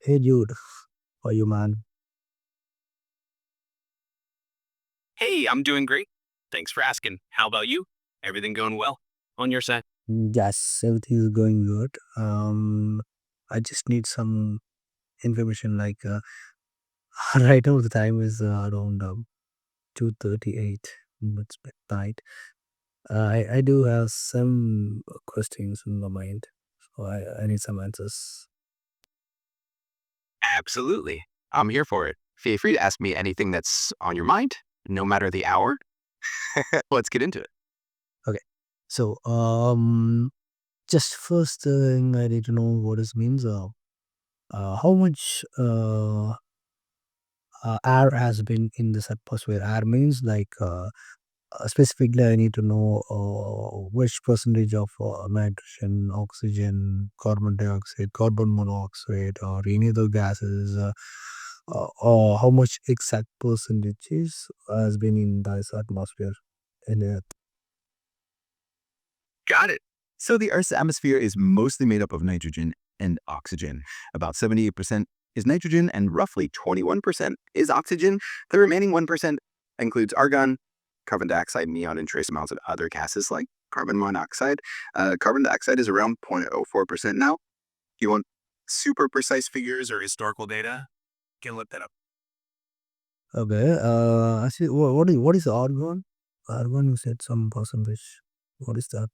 Hey dude, how are you man? Hey, I'm doing great. Thanks for asking. How about you? Everything going well on your side? Yes, everything is going good. I just need some information. Right now the time is around 2:38. It's midnight. I do have some questions in my mind, so I need some answers. Absolutely. I'm here for it. Feel free to ask me anything that's on your mind, no matter the hour. Let's get into it. Okay, so just first thing I need to know what this means. How much air has been in this atmosphere? Air means specifically, I need to know which percentage of nitrogen, oxygen, carbon dioxide, carbon monoxide, or any other gases, or how much exact percentages has been in this atmosphere in Earth. Got it. So the Earth's atmosphere is mostly made up of nitrogen and oxygen. About 78% is nitrogen and roughly 21% is oxygen. The remaining 1% includes argon, carbon dioxide, neon, and trace amounts of other gases like carbon monoxide. Carbon dioxide is around 0.04% now. You want super precise figures or historical data? Can look that up. Okay. Actually, what is argon? Argon, you said some percentage. What is that?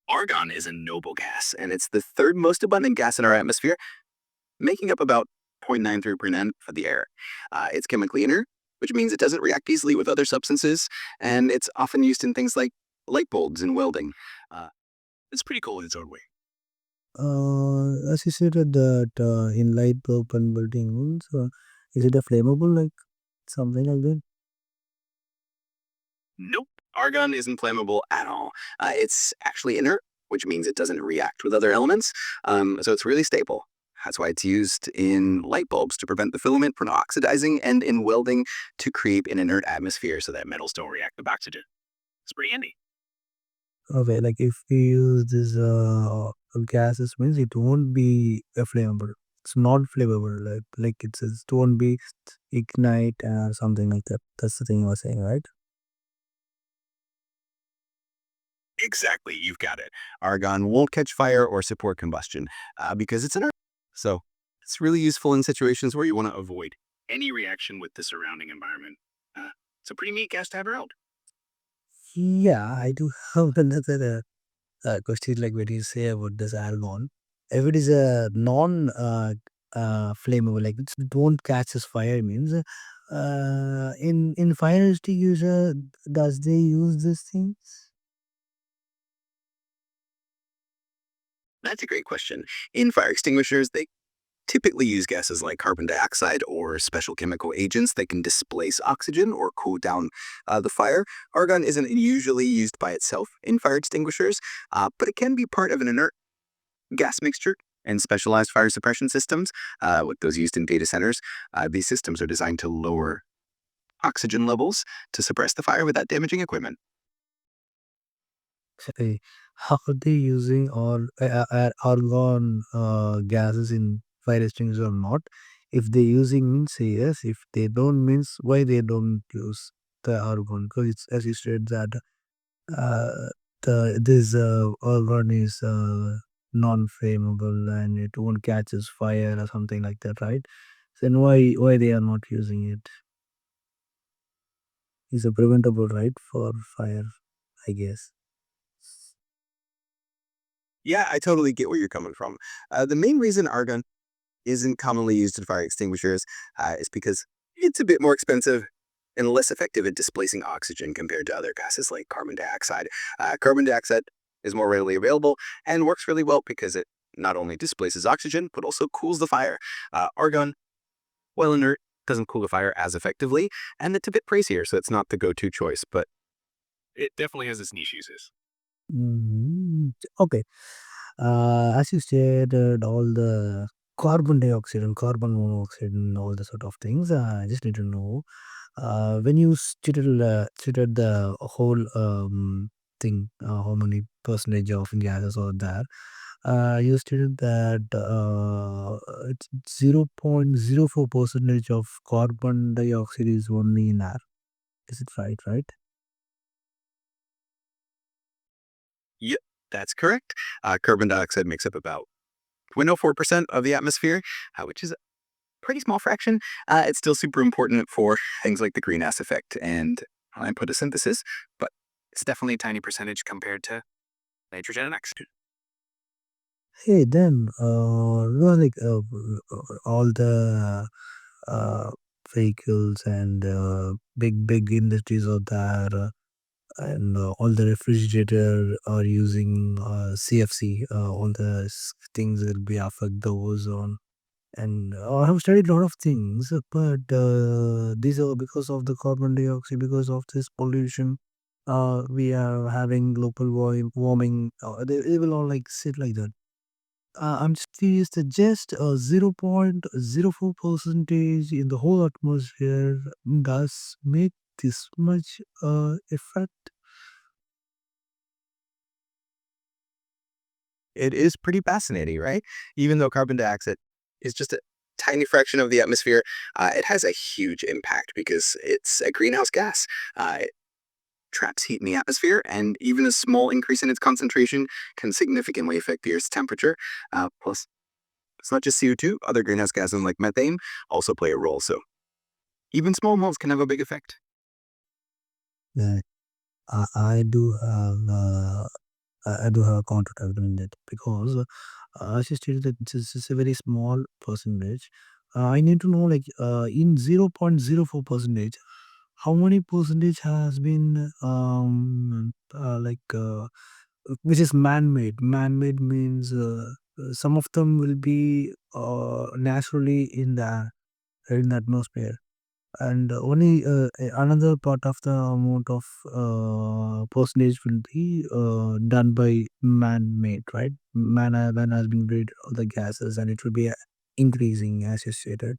Argon is a noble gas, and it's the third most abundant gas in our atmosphere, making up about 0.93% of the air. It's chemically inert, which means it doesn't react easily with other substances, and it's often used in things like light bulbs and welding. Uh, it's pretty cool in its own way. As you said that in light bulb and buildings, is it a flammable like something like that? Nope, argon isn't flammable at all. It's actually inert, which means it doesn't react with other elements, so it's really stable. That's why it's used in light bulbs to prevent the filament from oxidizing and in welding to create an inert atmosphere so that metals don't react with oxygen. It's pretty handy. Okay, like if we use this gases means it won't be a flammable. It's not flammable. It says it won't be ignite or something like that. That's the thing you were saying, right? Exactly, you've got it. Argon won't catch fire or support combustion because it's inert. So it's really useful in situations where you want to avoid any reaction with the surrounding environment. It's a pretty neat gas to have around. Yeah, I do have another question like what you say about this argon. If it is a non flammable, like it don't catch as fire means in fire extinguisher does they use these things? That's a great question. In fire extinguishers, they typically use gases like carbon dioxide or special chemical agents that can displace oxygen or cool down the fire. Argon isn't usually used by itself in fire extinguishers, but it can be part of an inert gas mixture and specialized fire suppression systems, with those used in data centers. These systems are designed to lower oxygen levels to suppress the fire without damaging equipment. Say, how are they using or argon gases in fire extinguisher or not? If they using means say yes. If they don't means why they don't use the argon? Because it's as you said that uh, this argon is non-flammable and it won't catches fire or something like that, right? Then why they are not using it? Is a preventable right for fire, I guess. Yeah, I totally get where you're coming from. The main reason argon isn't commonly used in fire extinguishers is because it's a bit more expensive and less effective at displacing oxygen compared to other gases like carbon dioxide. Carbon dioxide is more readily available and works really well because it not only displaces oxygen, but also cools the fire. Argon, while inert, doesn't cool the fire as effectively, and it's a bit pricier, so it's not the go-to choice, but it definitely has its niche uses. Mhm. Okay. As you said, all the carbon dioxide and carbon monoxide and all the sort of things, I just need to know when you stated the whole thing, how many percentage of gases are there. You stated that it's 0.04 percentage of carbon dioxide is only in air. Is it right? Right? Yep, that's correct. Carbon dioxide makes up about 0.04% of the atmosphere, which is a pretty small fraction. It's still super important for things like the greenhouse effect and photosynthesis, but it's definitely a tiny percentage compared to nitrogen and oxygen. Hey, then, like all the vehicles and big industries out there, and all the refrigerator are using CFC. All the things will be affect the ozone. And I have studied a lot of things, but these are because of the carbon dioxide, because of this pollution. We are having global warming. They will all like sit like that. I'm just curious that just 0.04 percentage in the whole atmosphere does make this much effect. It is pretty fascinating, right? Even though carbon dioxide is just a tiny fraction of the atmosphere, it has a huge impact because it's a greenhouse gas. It traps heat in the atmosphere, and even a small increase in its concentration can significantly affect the Earth's temperature. Plus, it's not just CO2, other greenhouse gases like methane also play a role. So, even small amounts can have a big effect. Uh, I do have I do have a counter argument that because as you stated that it's a very small percentage. I need to know like in 0.04 percentage, how many percentage has been which is man-made. Man-made means some of them will be naturally in the atmosphere, and only another part of the amount of percentage will be done by man-made, right? Man has been breed all the gases, and it will be increasing as you stated.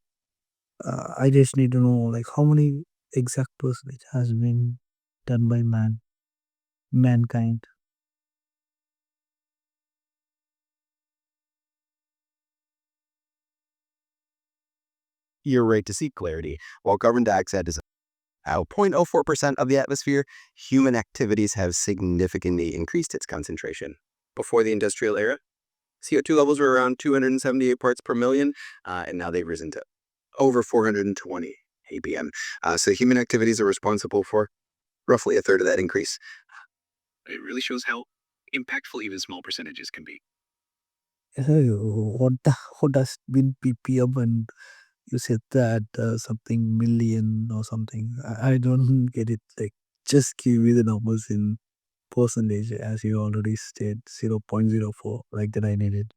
I just need to know like how many exact percentage has been done by mankind. You're right to seek clarity. While carbon dioxide is about 0.04% of the atmosphere, human activities have significantly increased its concentration. Before the industrial era, CO2 levels were around 278 parts per million, and now they've risen to over 420 APM. So human activities are responsible for roughly a third of that increase. It really shows how impactful even small percentages can be. Hey, what does mean ppm, and you said that something million or something. I don't get it. Like, just give me the numbers in percentage, as you already said, 0.04. Like that, I need it.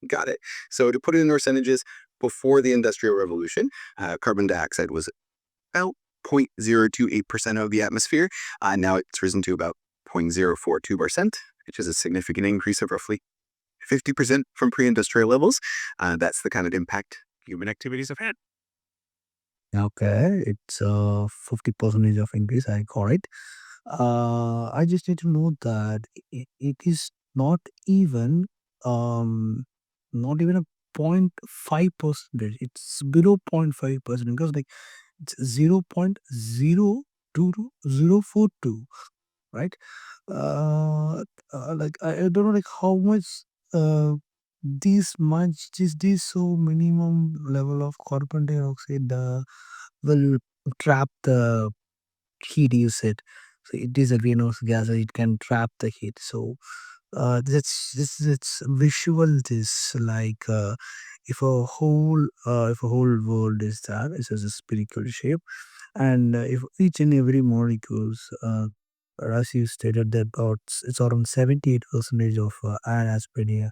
Got it. So to put it in percentages, before the Industrial Revolution, carbon dioxide was about 0.028% of the atmosphere. Now it's risen to about 0.042%, which is a significant increase of roughly 50% from pre-industrial levels. That's the kind of impact human activities have had. Okay, it's 50 percentage of increase. I got it. I just need to know that it is even um not even a 0.5 percentage. It's below 0.5% because like it's 0.022 right? Like I don't know like how much uh this so minimum level of carbon dioxide will trap the heat you said. So it is a greenhouse gas, so it can trap the heat. So that's this it's visual this like if a whole world is there, it's as a spherical shape, and if each and every molecules as you stated that about it's around 78 percentage of air has been here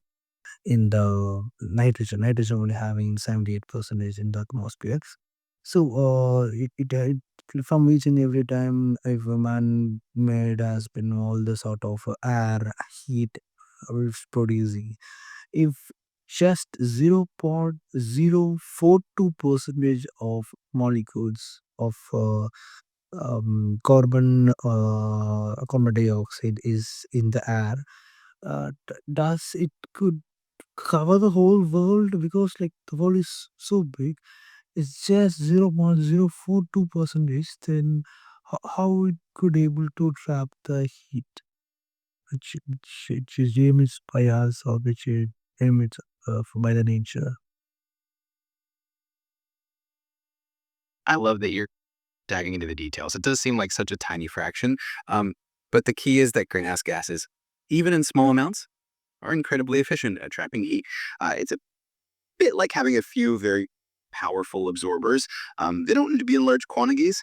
in the nitrogen only having 78 percentage in the atmosphere. So from each and every time if a man made has been all the sort of air heat is producing, if just 0.042 percentage of molecules of carbon dioxide is in the air, does it could cover the whole world? Because like the world is so big, it's just 0.042 percentage. Then how it could able to trap the heat which is emits by us, or which is emits by the nature? I love that you're diving into the details. It does seem like such a tiny fraction. Um, but the key is that greenhouse gases, even in small amounts, are incredibly efficient at trapping heat. It's a bit like having a few very powerful absorbers. They don't need to be in large quantities.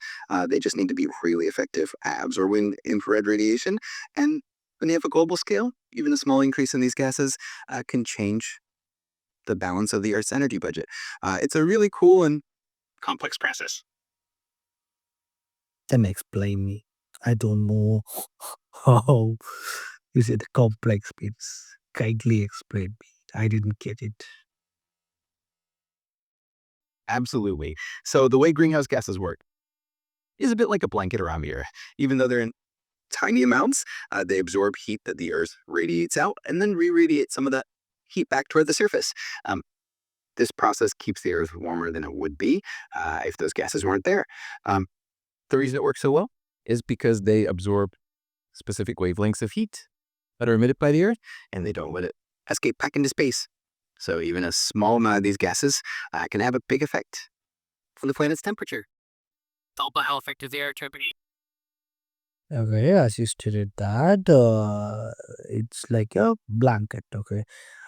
They just need to be really effective at absorbing infrared radiation. And when you have a global scale, even a small increase in these gases can change the balance of the Earth's energy budget. It's a really cool and complex process. Then explain me. I don't know how is it complex bits. Kindly explain me. I didn't get it. Absolutely. So the way greenhouse gases work is a bit like a blanket around the Earth. Even though they're in tiny amounts, they absorb heat that the Earth radiates out and then re-radiate some of that heat back toward the surface. Um, this process keeps the Earth warmer than it would be if those gases weren't there. Um, the reason it works so well is because they absorb specific wavelengths of heat that are emitted by the Earth, and they don't let it escape back into space. So even a small amount of these gases can have a big effect on the planet's temperature. Alpha how effective they are trapping heat. Okay, as you stated that, it's like a blanket. Okay,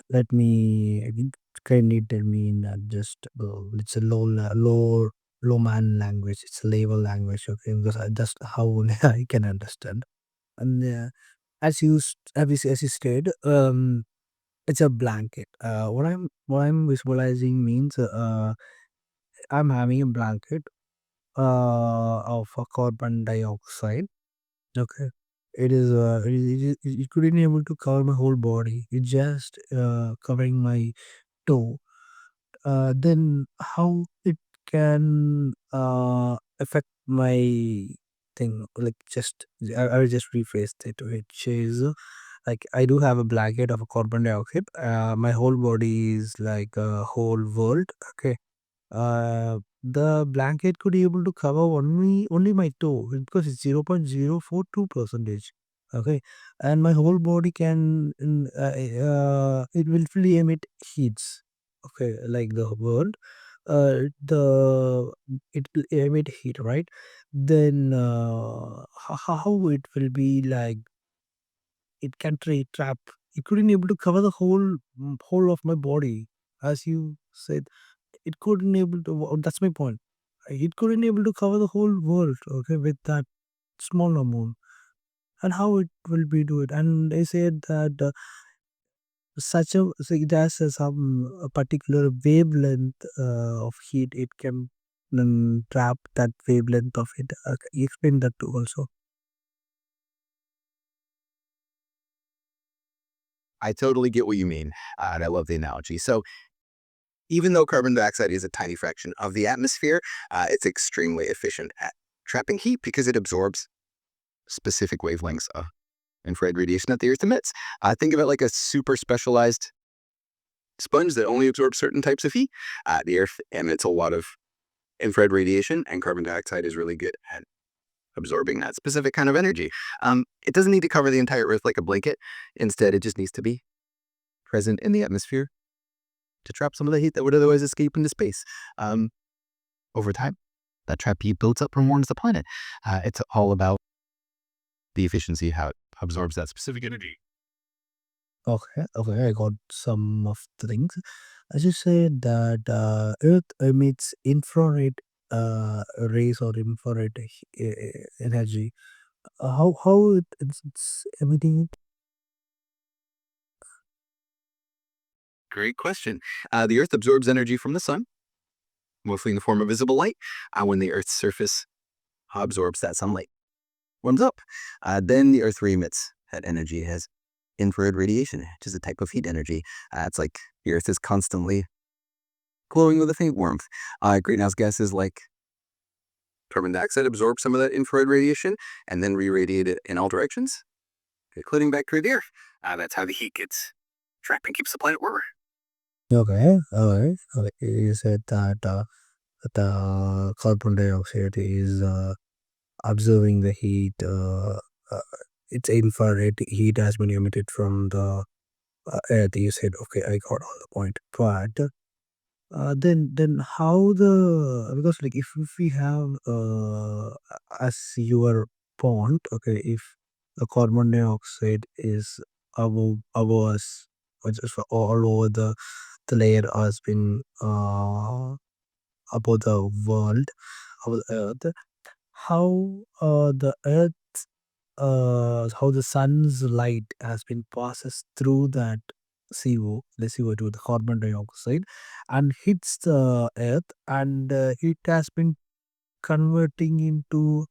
let me kindly tell me in just it's a low man language. It's a label language. Okay, because that's how only I can understand. And as you said, it's a blanket. What I'm visualizing means I'm having a blanket of a carbon dioxide. Okay. It couldn't able to cover my whole body. It just covering my toe. Then how it can affect my thing? Like just I will just rephrase it, which is like I do have a blanket of a carbon dioxide. My whole body is like a whole world. Okay. The blanket could be able to cover only my toe because it's 0.042 percentage. Okay, and my whole body can it will fully emit heats. Okay, like the world, the it will emit heat, right? Then how it will be like it can trap. It couldn't able to cover the whole of my body, as you said it couldn't able to that's my point. It couldn't able to cover the whole world, okay, with that small amount. And how it will be do it? And they said that so it has some a particular wavelength of heat. It can trap that wavelength of it. You explain that too also. I totally get what you mean, and I love the analogy. So even though carbon dioxide is a tiny fraction of the atmosphere, it's extremely efficient at trapping heat because it absorbs specific wavelengths of infrared radiation that the Earth emits. Think of it like a super specialized sponge that only absorbs certain types of heat. The Earth emits a lot of infrared radiation, and carbon dioxide is really good at absorbing that specific kind of energy. It doesn't need to cover the entire Earth like a blanket. Instead, it just needs to be present in the atmosphere to trap some of the heat that would otherwise escape into space. Um, over time, that trap heat builds up and warms the planet. It's all about the efficiency, how it absorbs that specific energy. Okay, okay, I got some of the things. As you said that Earth emits infrared rays or infrared energy. How it's emitting it? Great question. The Earth absorbs energy from the sun, mostly in the form of visible light. When the Earth's surface absorbs that sunlight, warms up, then the Earth re-emits that energy as infrared radiation, which is a type of heat energy. It's like the Earth is constantly glowing with a faint warmth. Greenhouse gases like Carbon dioxide absorbs some of that infrared radiation and then re-radiate it in all directions, including back toward the Earth. That's how the heat gets trapped and keeps the planet warmer. Okay, alright. Okay. You said that the carbon dioxide is observing the heat. Uh, it's infrared heat has been emitted from the earth. You said, okay, I got all the point. But then how the because like if we have as your point, okay, if the carbon dioxide is above us, or just all over the layer has been above the world, above the earth, how the earth how the sun's light has been passes through that the CO2, the carbon dioxide, and hits the earth, and it has been converting into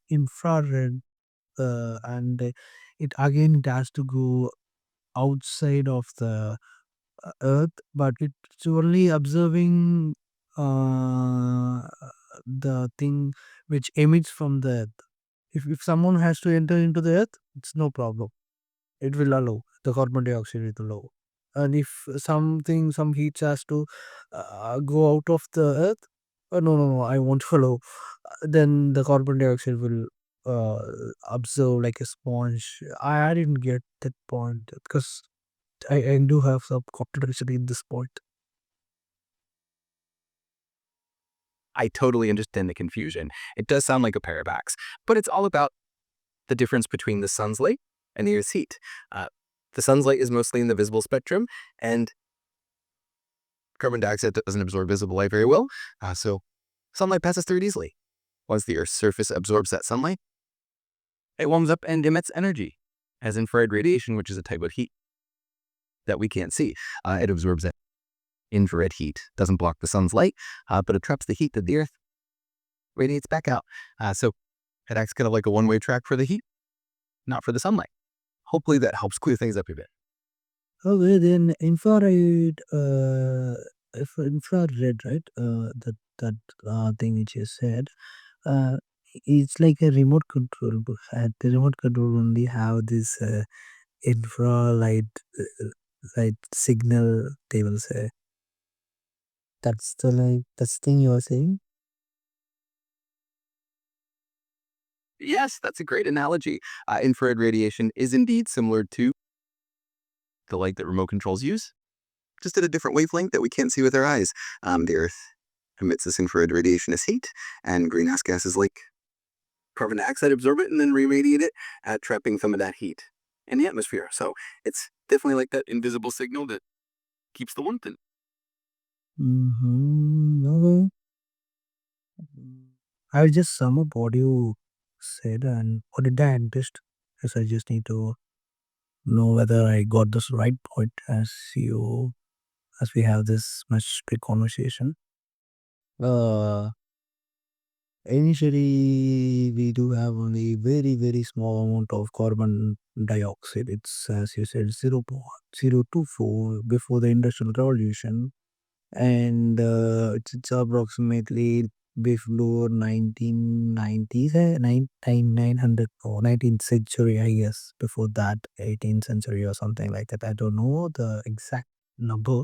infrared, and it again it has to go outside of the earth, but it's only observing uh, the thing which emits from the earth. If someone has to enter into the earth, it's no problem. It will allow the carbon dioxide will allow. And if some heat has to go out of the earth, no, I won't follow. Then the carbon dioxide will uh, absorb like a sponge. I didn't get that point because I do have some contradiction in this point. I totally understand the confusion. It does sound like a paradox, but it's all about the difference between the sun's light and the Earth's heat. Uh, the sun's light is mostly in the visible spectrum, and carbon dioxide doesn't absorb visible light very well, so sunlight passes through it easily. Once the Earth's surface absorbs that sunlight, it warms up and emits energy as infrared radiation, which is a type of heat that we can't see. It absorbs that infrared heat, doesn't block the sun's light, but it traps the heat that the Earth radiates back out. So it acts kind of like a one-way track for the heat, not for the sunlight. Hopefully that helps clear things up a bit. Okay, then infrared, if infrared, right? That thing which you said, uh, it's like a remote control. But at the remote control only have this infrared light signal. They will say that's the thing you are saying. Yes, that's a great analogy. Infrared radiation is indeed similar to the light that remote controls use, just at a different wavelength that we can't see with our eyes. The Earth emits this infrared radiation as heat, and greenhouse gases like carbon dioxide absorb it and then re-radiate it, trapping some of that heat in the atmosphere. So it's definitely like that invisible signal that keeps the warmth in. Okay. I'll just sum up what you said and what did I understand. Yes, I just need to know whether I got this right point as we have this much big conversation. Uh, Initially we do have only very small amount of carbon dioxide. It's as you said 0.024 before the industrial revolution, and it's approximately before 1990s, 900 or 19th century, I guess. Before that, 18th century or something like that. I don't know the exact number.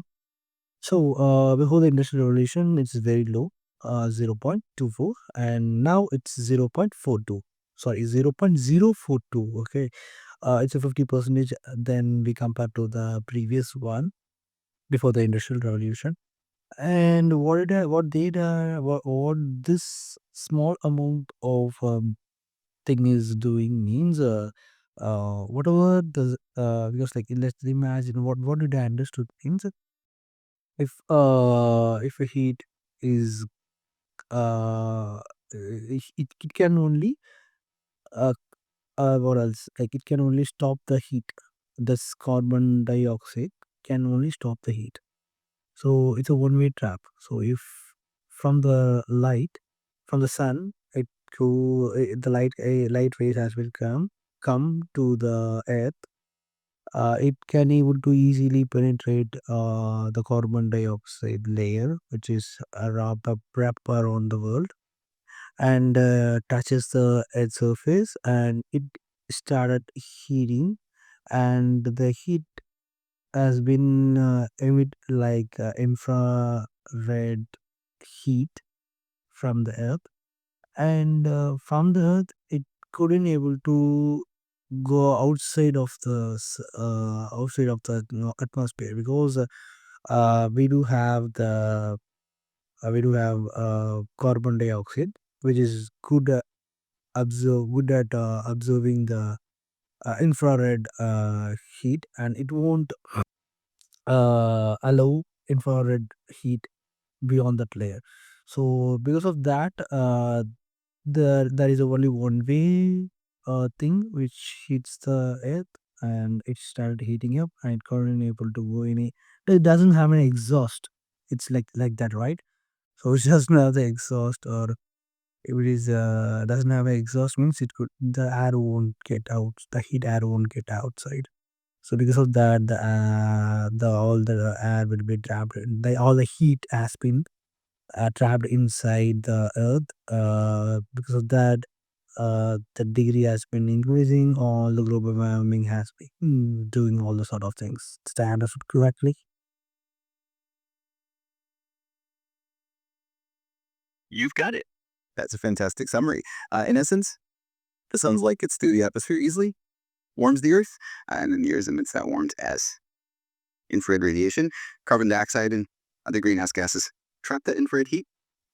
So before the industrial revolution, it's very low, 0.24, and now it's 0.42. Sorry, 0.042. Okay, it's a 50 percentage than we compare to the previous one before the industrial revolution. And what this small amount of thing is doing means whatever the because like let's imagine what did I understood means if a heat is it can only uh, what else like it can only stop the heat. This carbon dioxide can only stop the heat. So it's a one-way trap. So if from the light, from the sun, the light rays has will come to the earth. It can able to easily penetrate the carbon dioxide layer, which is wrapped around the world, and touches the earth's surface, and it started heating, and the heat has been emit like infrared heat from the earth, and from the earth it couldn't able to go outside of the outside of the atmosphere, because we do have the we do have carbon dioxide, which is good good at observing the infrared heat, and it won't allow infrared heat beyond that layer. So because of that, there is only one way thing which hits the earth, and it started heating up, and it couldn't able to go any. It doesn't have an exhaust. It's like that, right? So it doesn't have the exhaust, or if it is doesn't have an exhaust, means it could the air won't get out. The heat air won't get outside. So because of that, the all the air will be trapped. All the heat has been trapped inside the earth. Because of that, the degree has been increasing. All the global warming has been doing all the sort of things. Did I understood correctly? You've got it. That's a fantastic summary. In essence, the sun's light gets through the atmosphere easily, warms the earth, and then the earth emits that warmth as infrared radiation. Carbon dioxide and other greenhouse gases trap that infrared heat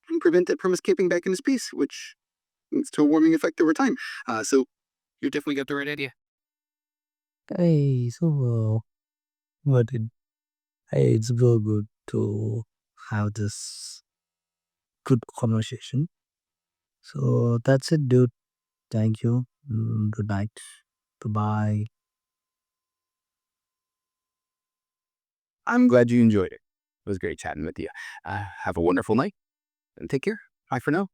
and prevent it from escaping back into space, which leads to a warming effect over time. So you definitely got the right idea. Hey, so but hey, it's very good to have this good conversation. So that's it, dude. Thank you. Good night. Goodbye. I'm glad you enjoyed it. It was great chatting with you. Have a wonderful night and take care. Bye for now.